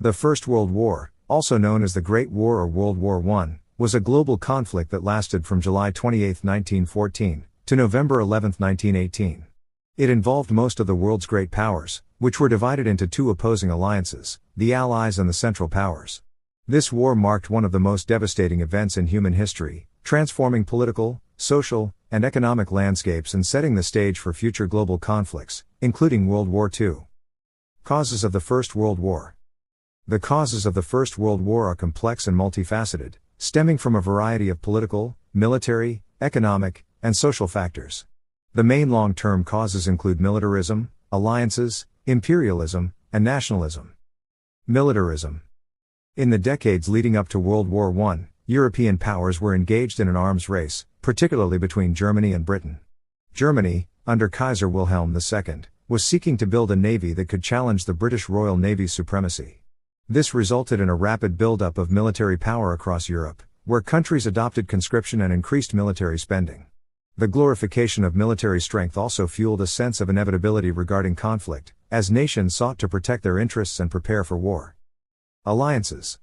The First World War, also known as the Great War or World War I, was a global conflict that lasted from July 28, 1914, to November 11, 1918. It involved most of the world's great powers, which were divided into two opposing alliances, the Allies and the Central Powers. This war marked one of the most devastating events in human history, transforming political, social, and economic landscapes and setting the stage for future global conflicts, including World War II. Causes of the First World War. The causes of the First World War are complex and multifaceted, stemming from a variety of political, military, economic, and social factors. The main long-term causes include militarism, alliances, imperialism, and nationalism. Militarism. In the decades leading up to World War I, European powers were engaged in an arms race, particularly between Germany and Britain. Germany, under Kaiser Wilhelm II, was seeking to build a navy that could challenge the British Royal Navy's supremacy. This resulted in a rapid buildup of military power across Europe, where countries adopted conscription and increased military spending. The glorification of military strength also fueled a sense of inevitability regarding conflict, as nations sought to protect their interests and prepare for war. Alliances.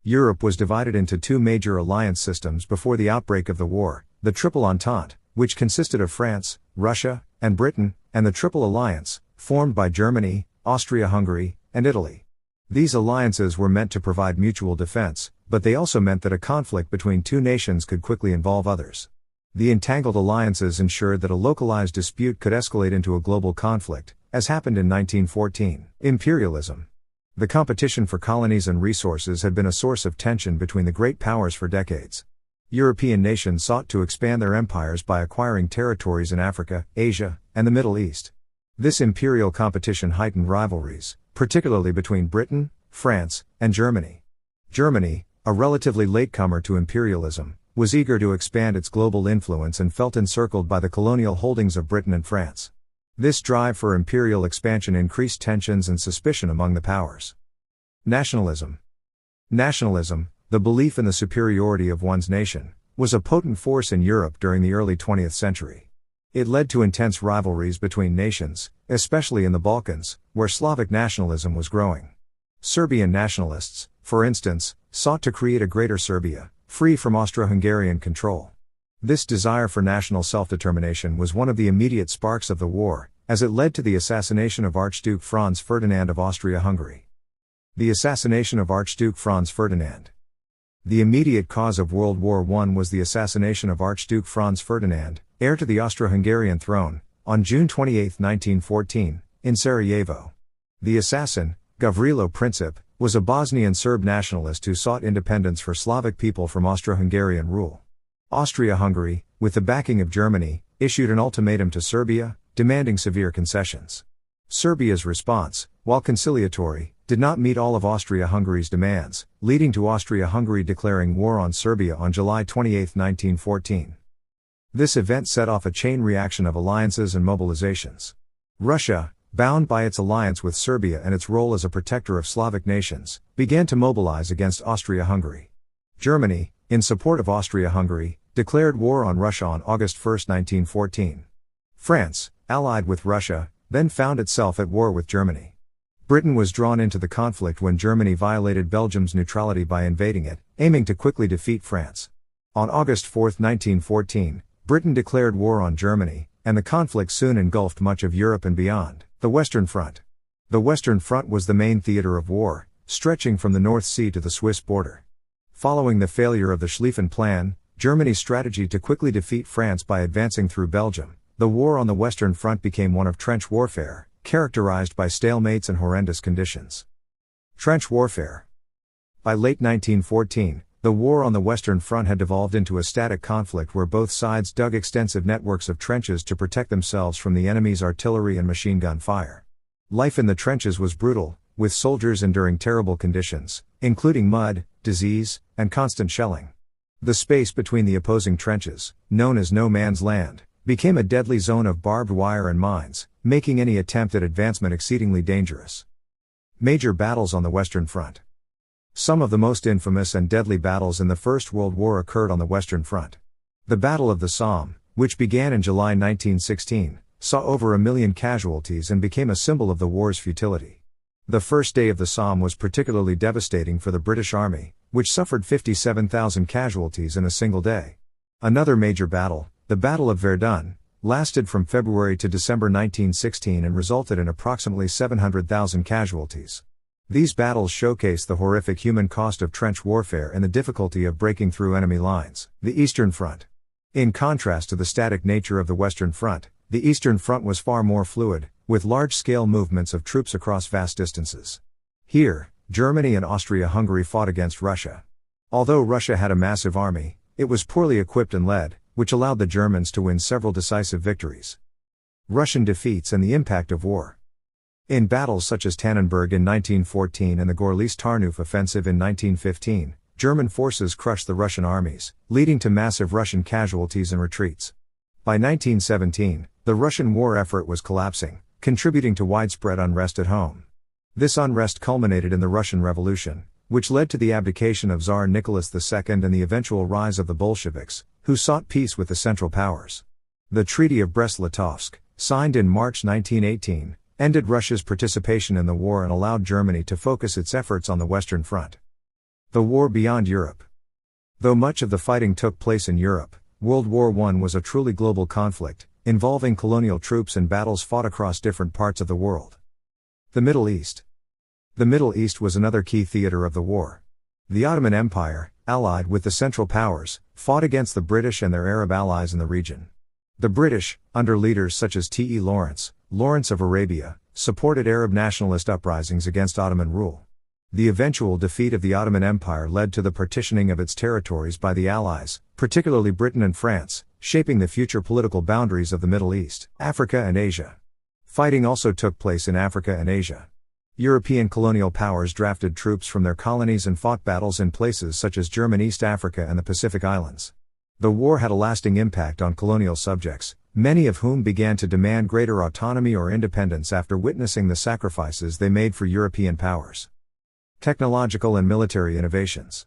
Europe was divided into two major alliance systems before the outbreak of the war: the Triple Entente, which consisted of France, Russia, and Britain, and the Triple Alliance, formed by Germany, Austria-Hungary, and Italy. These alliances were meant to provide mutual defense, but they also meant that a conflict between two nations could quickly involve others. The entangled alliances ensured that a localized dispute could escalate into a global conflict, as happened in 1914. Imperialism. The competition for colonies and resources had been a source of tension between the great powers for decades. European nations sought to expand their empires by acquiring territories in Africa, Asia, and the Middle East. This imperial competition heightened rivalries, particularly between Britain, France, and Germany. Germany, a relatively latecomer to imperialism, was eager to expand its global influence and felt encircled by the colonial holdings of Britain and France. This drive for imperial expansion increased tensions and suspicion among the powers. Nationalism. Nationalism, the belief in the superiority of one's nation, was a potent force in Europe during the early 20th century. It led to intense rivalries between nations, especially in the Balkans, where Slavic nationalism was growing. Serbian nationalists, for instance, sought to create a Greater Serbia, free from Austro-Hungarian control. This desire for national self-determination was one of the immediate sparks of the war, as it led to the assassination of Archduke Franz Ferdinand of Austria-Hungary. The assassination of Archduke Franz Ferdinand. The immediate cause of World War I was the assassination of Archduke Franz Ferdinand, heir to the Austro-Hungarian throne, on June 28, 1914, in Sarajevo. The assassin, Gavrilo Princip, was a Bosnian Serb nationalist who sought independence for Slavic people from Austro-Hungarian rule. Austria-Hungary, with the backing of Germany, issued an ultimatum to Serbia, demanding severe concessions. Serbia's response, while conciliatory, did not meet all of Austria-Hungary's demands, leading to Austria-Hungary declaring war on Serbia on July 28, 1914. This event set off a chain reaction of alliances and mobilizations. Russia, bound by its alliance with Serbia and its role as a protector of Slavic nations, began to mobilize against Austria-Hungary. Germany, in support of Austria-Hungary, declared war on Russia on August 1, 1914. France, allied with Russia, then found itself at war with Germany. Britain was drawn into the conflict when Germany violated Belgium's neutrality by invading it, aiming to quickly defeat France. On August 4, 1914, Britain declared war on Germany, and the conflict soon engulfed much of Europe and beyond. The Western Front. The Western Front was the main theater of war, stretching from the North Sea to the Swiss border. Following the failure of the Schlieffen Plan, Germany's strategy to quickly defeat France by advancing through Belgium, the war on the Western Front became one of trench warfare, characterized by stalemates and horrendous conditions. Trench warfare. By late 1914, the war on the Western Front had devolved into a static conflict where both sides dug extensive networks of trenches to protect themselves from the enemy's artillery and machine gun fire. Life in the trenches was brutal, with soldiers enduring terrible conditions, including mud, disease, and constant shelling. The space between the opposing trenches, known as no man's land, became a deadly zone of barbed wire and mines, making any attempt at advancement exceedingly dangerous. Major battles on the Western Front. Some of the most infamous and deadly battles in the First World War occurred on the Western Front. The Battle of the Somme, which began in July 1916, saw over 1 million casualties and became a symbol of the war's futility. The first day of the Somme was particularly devastating for the British Army, which suffered 57,000 casualties in a single day. Another major battle, the Battle of Verdun, lasted from February to December 1916 and resulted in approximately 700,000 casualties. These battles showcase the horrific human cost of trench warfare and the difficulty of breaking through enemy lines. The Eastern Front. In contrast to the static nature of the Western Front, the Eastern Front was far more fluid, with large-scale movements of troops across vast distances. Here, Germany and Austria-Hungary fought against Russia. Although Russia had a massive army, it was poorly equipped and led, which allowed the Germans to win several decisive victories. Russian defeats and the impact of war. In battles such as Tannenberg in 1914 and the Gorlice-Tarnów offensive in 1915, German forces crushed the Russian armies, leading to massive Russian casualties and retreats. By 1917, the Russian war effort was collapsing, contributing to widespread unrest at home. This unrest culminated in the Russian Revolution, which led to the abdication of Tsar Nicholas II and the eventual rise of the Bolsheviks, who sought peace with the Central Powers. The Treaty of Brest-Litovsk, signed in March 1918, ended Russia's participation in the war and allowed Germany to focus its efforts on the Western Front. The war beyond Europe. Though much of the fighting took place in Europe, World War I was a truly global conflict, involving colonial troops and battles fought across different parts of the world. The Middle East. The Middle East was another key theater of the war. The Ottoman Empire, allied with the Central Powers, fought against the British and their Arab allies in the region. The British, under leaders such as T.E. Lawrence of Arabia, supported Arab nationalist uprisings against Ottoman rule. The eventual defeat of the Ottoman Empire led to the partitioning of its territories by the Allies, particularly Britain and France, shaping the future political boundaries of the Middle East, Africa and Asia. Fighting also took place in Africa and Asia. European colonial powers drafted troops from their colonies and fought battles in places such as German East Africa and the Pacific Islands. The war had a lasting impact on colonial subjects, many of whom began to demand greater autonomy or independence after witnessing the sacrifices they made for European powers. Technological and military innovations.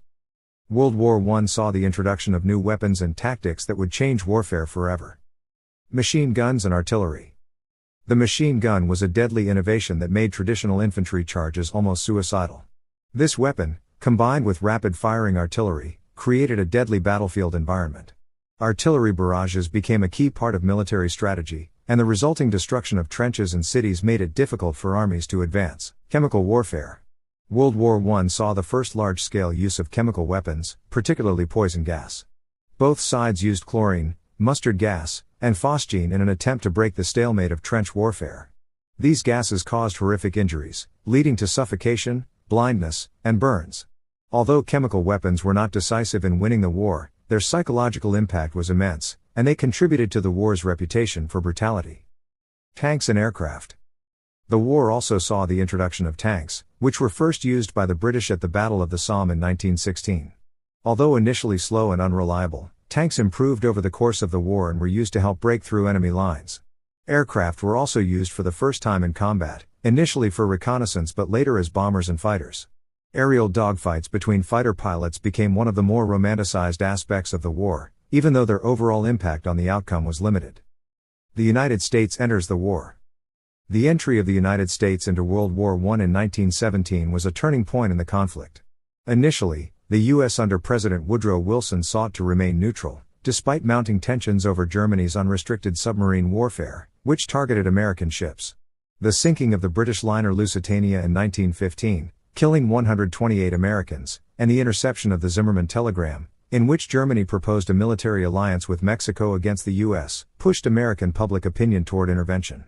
World War I saw the introduction of new weapons and tactics that would change warfare forever. Machine guns and artillery. The machine gun was a deadly innovation that made traditional infantry charges almost suicidal. This weapon, combined with rapid-firing artillery, created a deadly battlefield environment. Artillery barrages became a key part of military strategy, and the resulting destruction of trenches and cities made it difficult for armies to advance. Chemical warfare. World War I saw the first large-scale use of chemical weapons, particularly poison gas. Both sides used chlorine, mustard gas, and phosgene in an attempt to break the stalemate of trench warfare. These gases caused horrific injuries, leading to suffocation, blindness, and burns. Although chemical weapons were not decisive in winning the war, their psychological impact was immense, and they contributed to the war's reputation for brutality. Tanks and aircraft. The war also saw the introduction of tanks, which were first used by the British at the Battle of the Somme in 1916. Although initially slow and unreliable, tanks improved over the course of the war and were used to help break through enemy lines. Aircraft were also used for the first time in combat, initially for reconnaissance but later as bombers and fighters. Aerial dogfights between fighter pilots became one of the more romanticized aspects of the war, even though their overall impact on the outcome was limited. The United States enters the war. The entry of the United States into World War I in 1917 was a turning point in the conflict. Initially, the U.S. under President Woodrow Wilson sought to remain neutral, despite mounting tensions over Germany's unrestricted submarine warfare, which targeted American ships. The sinking of the British liner Lusitania in 1915, killing 128 Americans, and the interception of the Zimmermann telegram, in which Germany proposed a military alliance with Mexico against the U.S., pushed American public opinion toward intervention.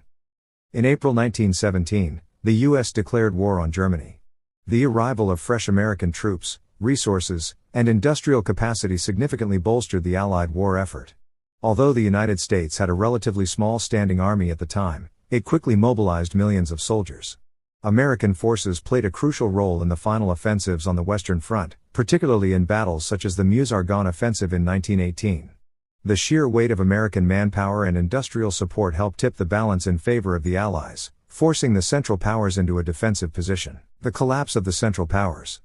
In April 1917, the U.S. declared war on Germany. The arrival of fresh American troops, resources, and industrial capacity significantly bolstered the Allied war effort. Although the United States had a relatively small standing army at the time, it quickly mobilized millions of soldiers. American forces played a crucial role in the final offensives on the Western Front, particularly in battles such as the Meuse-Argonne offensive in 1918. The sheer weight of American manpower and industrial support helped tip the balance in favor of the Allies, forcing the Central Powers into a defensive position. The collapse of the Central Powers.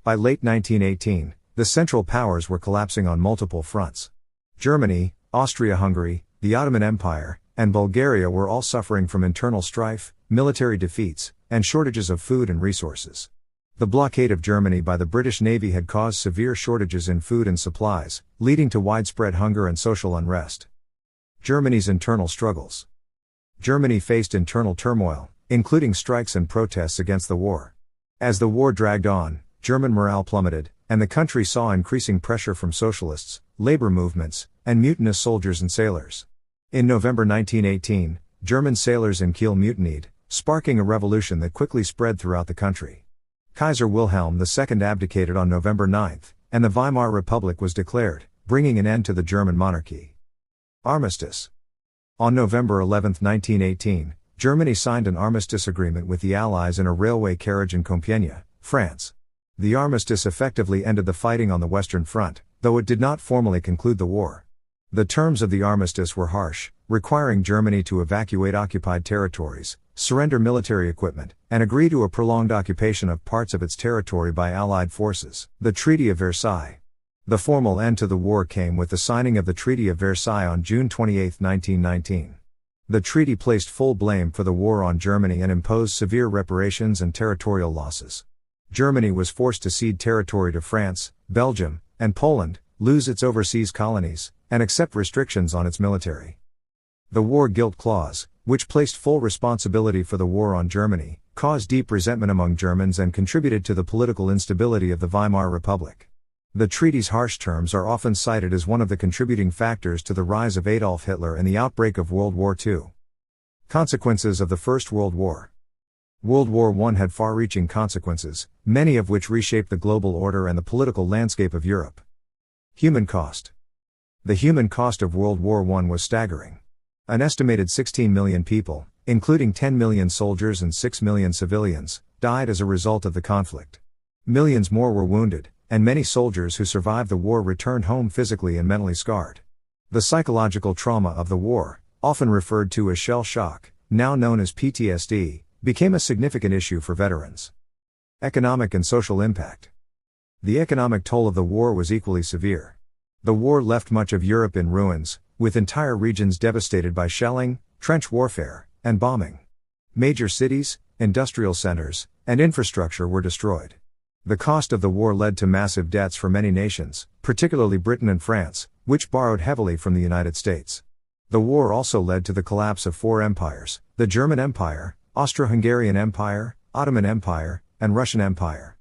By late 1918, the Central Powers were collapsing on multiple fronts. Germany, Austria-Hungary, the Ottoman Empire, and Bulgaria were all suffering from internal strife, military defeats, and shortages of food and resources. The blockade of Germany by the British Navy had caused severe shortages in food and supplies, leading to widespread hunger and social unrest. Germany's internal struggles. Germany faced internal turmoil, including strikes and protests against the war. As the war dragged on, German morale plummeted, and the country saw increasing pressure from socialists, labor movements, and mutinous soldiers and sailors. In November 1918, German sailors in Kiel mutinied, sparking a revolution that quickly spread throughout the country. Kaiser Wilhelm II abdicated on November 9, and the Weimar Republic was declared, bringing an end to the German monarchy. Armistice. On November 11, 1918, Germany signed an armistice agreement with the Allies in a railway carriage in Compiègne, France. The armistice effectively ended the fighting on the Western Front, though it did not formally conclude the war. The terms of the armistice were harsh, requiring Germany to evacuate occupied territories, surrender military equipment, and agree to a prolonged occupation of parts of its territory by Allied forces. The Treaty of Versailles. The formal end to the war came with the signing of the Treaty of Versailles on June 28, 1919. The treaty placed full blame for the war on Germany and imposed severe reparations and territorial losses. Germany was forced to cede territory to France, Belgium, and Poland, lose its overseas colonies, and accept restrictions on its military. The War Guilt Clause, which placed full responsibility for the war on Germany, caused deep resentment among Germans and contributed to the political instability of the Weimar Republic. The treaty's harsh terms are often cited as one of the contributing factors to the rise of Adolf Hitler and the outbreak of World War II. Consequences of the First World War. World War I had far-reaching consequences, many of which reshaped the global order and the political landscape of Europe. Human cost. The human cost of World War I was staggering. An estimated 16 million people, including 10 million soldiers and 6 million civilians, died as a result of the conflict. Millions more were wounded, and many soldiers who survived the war returned home physically and mentally scarred. The psychological trauma of the war, often referred to as shell shock, now known as PTSD, became a significant issue for veterans. Economic and social impact. The economic toll of the war was equally severe. The war left much of Europe in ruins, with entire regions devastated by shelling, trench warfare, and bombing. Major cities, industrial centers, and infrastructure were destroyed. The cost of the war led to massive debts for many nations, particularly Britain and France, which borrowed heavily from the United States. The war also led to the collapse of four empires: the German Empire, Austro-Hungarian Empire, Ottoman Empire, and Russian Empire.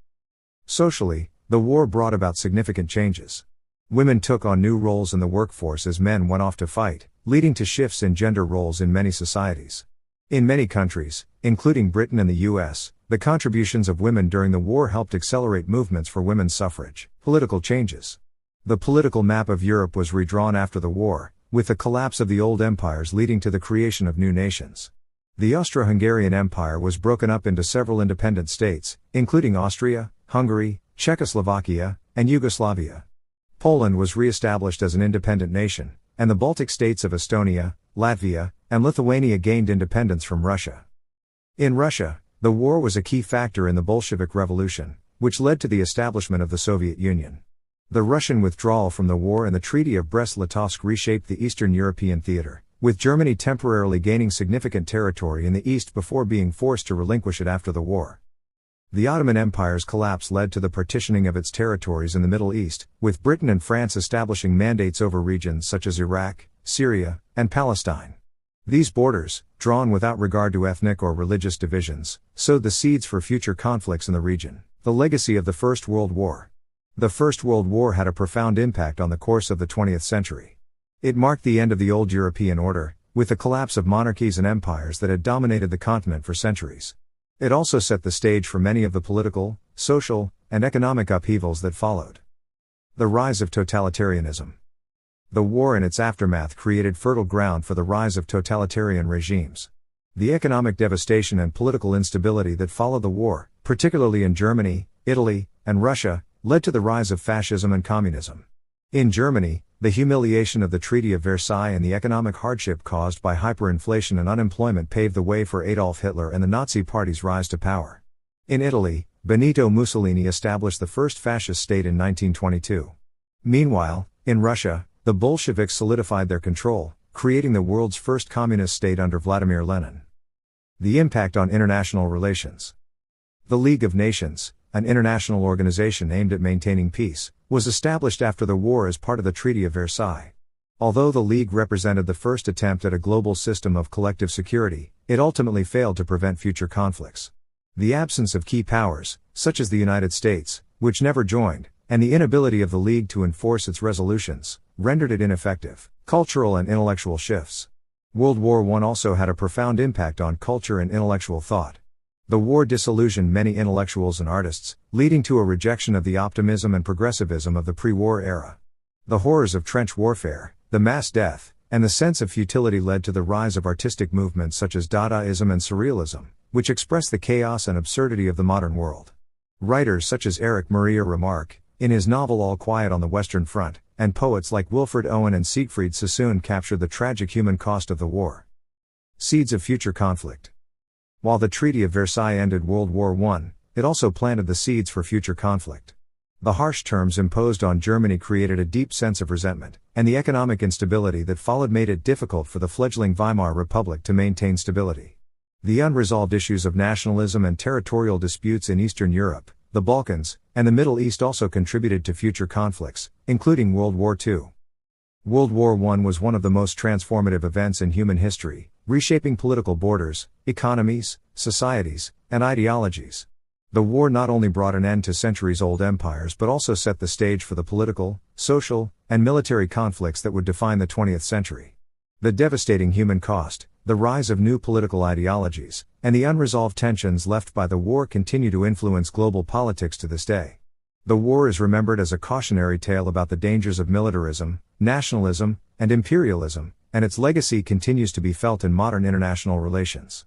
Socially, the war brought about significant changes. Women took on new roles in the workforce as men went off to fight, leading to shifts in gender roles in many societies. In many countries, including Britain and the US, the contributions of women during the war helped accelerate movements for women's suffrage. Political changes. The political map of Europe was redrawn after the war, with the collapse of the old empires leading to the creation of new nations. The Austro-Hungarian Empire was broken up into several independent states, including Austria, Hungary, Czechoslovakia, and Yugoslavia. Poland was re-established as an independent nation, and the Baltic states of Estonia, Latvia, and Lithuania gained independence from Russia. In Russia, the war was a key factor in the Bolshevik Revolution, which led to the establishment of the Soviet Union. The Russian withdrawal from the war and the Treaty of Brest-Litovsk reshaped the Eastern European theater, with Germany temporarily gaining significant territory in the East before being forced to relinquish it after the war. The Ottoman Empire's collapse led to the partitioning of its territories in the Middle East, with Britain and France establishing mandates over regions such as Iraq, Syria, and Palestine. These borders, drawn without regard to ethnic or religious divisions, sowed the seeds for future conflicts in the region. The legacy of the First World War. The First World War had a profound impact on the course of the 20th century. It marked the end of the old European order, with the collapse of monarchies and empires that had dominated the continent for centuries. It also set the stage for many of the political, social, and economic upheavals that followed. The rise of totalitarianism. The war and its aftermath created fertile ground for the rise of totalitarian regimes. The economic devastation and political instability that followed the war, particularly in Germany, Italy, and Russia, led to the rise of fascism and communism. In Germany, the humiliation of the Treaty of Versailles and the economic hardship caused by hyperinflation and unemployment paved the way for Adolf Hitler and the Nazi Party's rise to power. In Italy, Benito Mussolini established the first fascist state in 1922. Meanwhile, in Russia, the Bolsheviks solidified their control, creating the world's first communist state under Vladimir Lenin. The impact on international relations. The League of Nations, an international organization aimed at maintaining peace, was established after the war as part of the Treaty of Versailles. Although the League represented the first attempt at a global system of collective security, it ultimately failed to prevent future conflicts. The absence of key powers, such as the United States, which never joined, and the inability of the League to enforce its resolutions, rendered it ineffective. Cultural and intellectual shifts. World War I also had a profound impact on culture and intellectual thought. The war disillusioned many intellectuals and artists, leading to a rejection of the optimism and progressivism of the pre-war era. The horrors of trench warfare, the mass death, and the sense of futility led to the rise of artistic movements such as Dadaism and Surrealism, which express the chaos and absurdity of the modern world. Writers such as Eric Maria Remarque, in his novel All Quiet on the Western Front, and poets like Wilfred Owen and Siegfried Sassoon captured the tragic human cost of the war. Seeds of future conflict. While the Treaty of Versailles ended World War I, it also planted the seeds for future conflict. The harsh terms imposed on Germany created a deep sense of resentment, and the economic instability that followed made it difficult for the fledgling Weimar Republic to maintain stability. The unresolved issues of nationalism and territorial disputes in Eastern Europe, the Balkans, and the Middle East also contributed to future conflicts, including World War II. World War I was one of the most transformative events in human history, reshaping political borders, economies, societies, and ideologies. The war not only brought an end to centuries-old empires but also set the stage for the political, social, and military conflicts that would define the 20th century. The devastating human cost, the rise of new political ideologies, and the unresolved tensions left by the war continue to influence global politics to this day. The war is remembered as a cautionary tale about the dangers of militarism, nationalism, and imperialism, and its legacy continues to be felt in modern international relations.